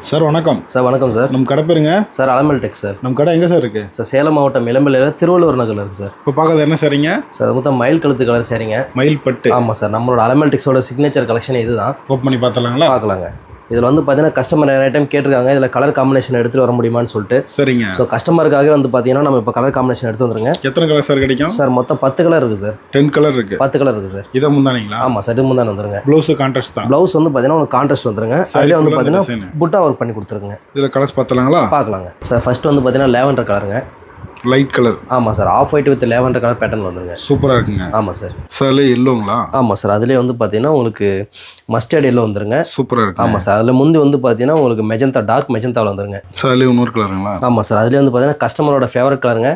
Sir வணக்கம். Sir வணக்கம் sir. நம்ம கடை பேருங்க? Sir Alamal tech sir. நம்ம கடை எங்கே சார் இருக்குது? சார் சேலம் மாவட்டம் இளம்பிள்ளையில் திருவள்ளுவர் நகரில் இருக்குது சார். இப்போ பார்க்கறது என்ன சரிங்க? சார் அது மொத்தம் மயில் கழுத்து கலர் சரிங்க. மயில் பட்டு. ஆமாம் சார், நம்மளோட அலமல் டெக்ஸோட சிக்னேச்சர் கலெக்ஷன் இது தான். ஓப்பன் பண்ணி பார்த்தலாங்களா? பார்க்கலாங்க. இதில் வந்து பார்த்தீங்கன்னா கஸ்டமர் நிறைய டைம் கேட்டிருக்காங்க இதில் கலர் காம்பினேஷன் எடுத்துகிட்டு வர முடியுமான்னு சொல்லிட்டு. சரிங்க. ஸோ கஸ்டமருக்காக வந்து பார்த்தீங்கன்னா நம்ம இப்போ கலர் காம்பினேஷன் எடுத்து வந்துருங்க. எத்தனை கலர் சார் கிடைக்கும்? சார் மொத்தம் 10 கலர் இருக்குது சார். 10 கலர் இருக்குது. 10 கலர் இருக்குது சார். இதை முந்தானீங்களா? ஆமாம் சார், இது முந்தானே வந்துருங்க. ப்ளவுஸு கான்ட்ராஸ்ட் தான். ப்ளவுஸ் வந்து பார்த்தீங்கன்னா உங்களுக்கு கான்ட்ராஸ்ட் வந்துருங்க. அதிலே வந்து பார்த்தீங்கன்னா புட்டா ஒர்க் பண்ணி கொடுத்துருங்க. இதில் கலர்ஸ் பார்த்தலாங்களா? பார்க்கலாங்க சார். ஃபர்ஸ்ட் வந்து பார்த்தீங்கன்னா லேவண்டர் கலருங்க. Light colour. ஆமாம் sir, off white with lavender colour pattern வந்துருங்க. சூப்பராக இருக்குங்க. ஆமாம் சார். சார் எல்லோங்களா? ஆமாம் சார், அதுலேயே வந்து பார்த்தீங்கன்னா உங்களுக்கு மஸ்டர்ட் எல்லோ வந்துருங்க. சூப்பராக இருக்கு. ஆமாம் சார், அதில் முந்தி வந்து பார்த்தீங்கன்னா உங்களுக்கு மெஜந்தா டார்க் மெஜந்தாவில் வந்துருங்க. சார் இன்னொரு கலருங்களா? ஆமாம் சார், அதுலேயே வந்து பார்த்தீங்கன்னா கஸ்டமரோட ஃபேவரட் கலருங்க.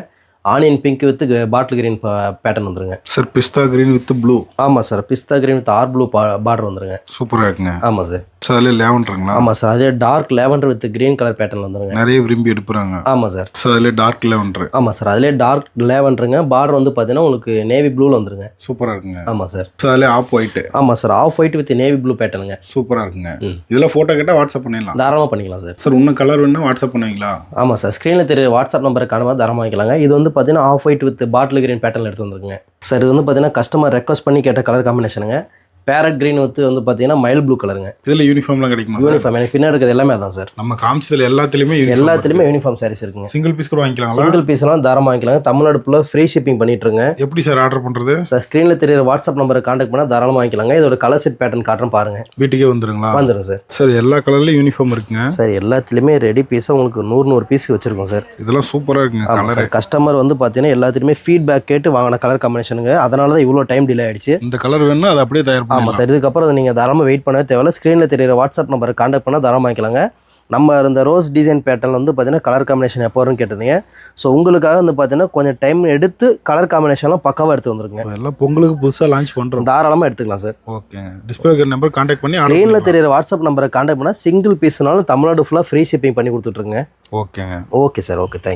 Onion pink with bottle green pattern வந்துருங்க. Sir pista green with blue. ஆமாம் sir, pista green with or blue border வந்துருங்க. சூப்பராக இருக்குங்க. ஆமாம் சார். சார் லேவண்டருங்களா? ஆமாம் சார், அதே dark lavender with green colour pattern வந்துருங்க. நிறைய விரும்பி எடுப்புறாங்க. ஆமாம் சார். Sir dark lavender. ஆமாம் சார், அதிலே டார்க் லேவண்டருங்க. பார்டர் வந்து பார்த்தீங்கன்னா உங்களுக்கு நேவி ப்ளூவில் வந்துருங்க. சூப்பராக இருக்குங்க. ஆமாம் சார். Sir off white. ஆமாம் sir, off white with navy blue பேட்டர்னுங்க. சூப்பராக இருக்குங்க. இதில் ஃபோட்டோ கேட்டால் வாட்ஸ்அப் பண்ணிடலாம். தாராளமாக பண்ணிக்கலாம் சார். சார் இன்னும் கலர் வேணும்னா வாட்ஸ்அப் பண்ணுவீங்களா? ஆமாம் சார், ஸ்க்ரீனில் தெரிய வாட்ஸ்அப் நம்பருக்கு அனுப்பி தாராளமாக வாங்கிக்கலாங்க. இது வந்து பார்த்தீங்கன்னா off white with bottle green pattern எடுத்து வந்துருக்குங்க. சார் இது வந்து பார்த்தீங்கன்னா கஸ்டமர் ரெக்வஸ்ட் பண்ணி கேட்ட கலர் காம்பினேஷனுங்க. பேரட் கிரீன் வந்து பார்த்தீங்கன்னா மயில் ப்ளூ கலருங்க. இதில் யூனிஃபார்ம்லாம் கிடைக்குமா? யூனிஃபார்ம் எனக்கு பின்னாடி இருக்கிறது எல்லாமே தான் சார். நம்ம காமிச்சதில் எல்லாத்துலேயுமே யூனிஃபார்ம் சாரீஸ் இருக்குங்க. சிங்கிள் பீஸ் கூட வாங்கிக்கலாம். சிங்கிள் பீஸ்லாம் தாராளமாக வாங்கிக்கலாங்க. தமிழ்நாடு ஃபுல்லாக ஃப்ரீ ஷிப்பிங் பண்ணிட்டுருங்க. எப்படி சார் ஆர்டர் பண்ணுறது? சார் ஸ்க்ரீனில் தெரியுற வாட்ஸ்அப் நம்பரை கான்டாக்ட் பண்ணால் தாராளமாக வாங்கிக்கலாங்க. இதோட கலர் செட் பேட்டர்ன் காட்டுறேன் பாருங்க. வீட்டுக்கே வந்துருங்களா? வந்துடும் சார். சார் எல்லா கலர்லேயும் யூனிஃபார்ம் இருக்குங்க. சார் எல்லாத்துலேயுமே ரெடி பீஸாக உங்களுக்கு 100 பீஸ் வச்சுருக்கோம் சார். இதெல்லாம் சூப்பராக இருக்குங்க. கலர் கஸ்டமர் வந்து பார்த்தீங்கன்னா எல்லாத்துலேயுமே ஃபீட்பேக் கேட்டு வாங்கின கலர் காம்பினேஷனுங்க. அதனால தான் இவ்வளோ டைம் டிலே ஆயிடுச்சு. இந்த கலர் வேணும்னா அது அப்படியே தயார் பண்ணலாம். ஆமாம் சார், இதுக்கப்புறம் நீங்கள் தாராளமாக வெயிட் பண்ண தேவையில்ல. ஸ்க்ரீனில் தெரியுற வாட்ஸ்அப் நம்பரை கான்டாக்ட் பண்ணால் தாராளமாக வாங்கிக்கலாங்க. நம்ம இந்த ரோஸ் டிசைன் பேட்டர்ன் வந்து பார்த்தீங்கன்னா கலர் காம்பினேஷன் எப்போ வரும்னு கேட்டிருந்தீங்க. ஸோ உங்களுக்காக வந்து பார்த்தீங்கன்னா கொஞ்சம் டைம் எடுத்து கலர் காம்பினேஷன்லாம் பக்காவாக எடுத்து வந்துருக்குங்க. எல்லாம் பொங்கலுக்கு புதுசாக லான்ச் பண்ணுறோம். தாராளமாக எடுத்துக்கலாம் sir. Okay, display number contact பண்ணி ஸ்க்ரீனில் தெரியுற வாட்ஸ்அப் நம்பரை கான்டாக்ட் பண்ணால் சிங்கிள் பீஸ்னாலும் தமிழ்நாடு ஃபுல்லாக ஃப்ரீ ஷிப்பிங் பண்ணி கொடுத்துட்ருங்க. ஓகேங்க. Okay sir. Okay, thank you.